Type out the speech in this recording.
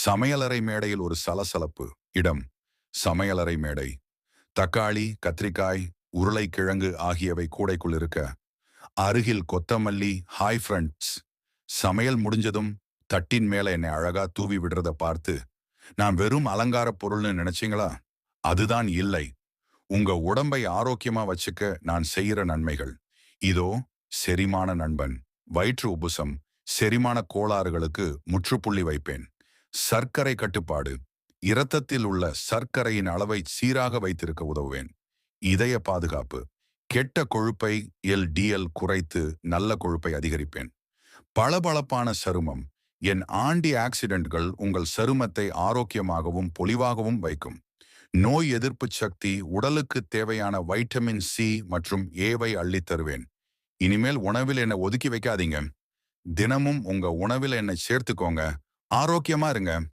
சமையலறை மேடையில் ஒரு சலசலப்பு இடம். சமையலறை மேடை. தக்காளி, கத்திரிக்காய், உருளைக்கிழங்கு ஆகியவை கூடைக்குள் இருக்க, அருகில் கொத்தமல்லி, ஹாய் ஃப்ரெண்ட்ஸ். சமையல் முடிஞ்சதும் தட்டின் மேல என்னை அழகா தூவி விடுறத பார்த்து நான் வெறும் அலங்கார பொருள்னு நினைச்சீங்களா? அதுதான் இல்லை. உங்க உடம்பை ஆரோக்கியமா வச்சுக்க நான் செய்யற நன்மைகள். இதோ செரிமான நண்பன். வயிற்று உப்புசம், செரிமான கோளாறுகளுக்கு முற்றுப்புள்ளி வைப்பேன். சர்க்கரை கட்டுப்பாடு. இரத்தத்தில் உள்ள சர்க்கரையின் அளவை சீராக வைத்திருக்க உதவுவேன். இதய பாதுகாப்பு. கெட்ட கொழுப்பை எல்டிஎல் குறைத்து நல்ல கொழுப்பை அதிகரிப்பேன். பளபளப்பான சருமம். என் ஆன்டி ஆக்சிடென்ட்கள் உங்கள் சருமத்தை ஆரோக்கியமாகவும் பொலிவாகவும் வைக்கும். நோய் எதிர்ப்பு சக்தி. உடலுக்கு தேவையான வைட்டமின் சி மற்றும் ஏவை அள்ளித் தருவேன். இனிமேல் உணவில் என்னை ஒதுக்கி வைக்காதீங்க. தினமும் உங்க உணவில் என்னை சேர்த்துக்கோங்க. ஆரோக்கியமா இருங்க.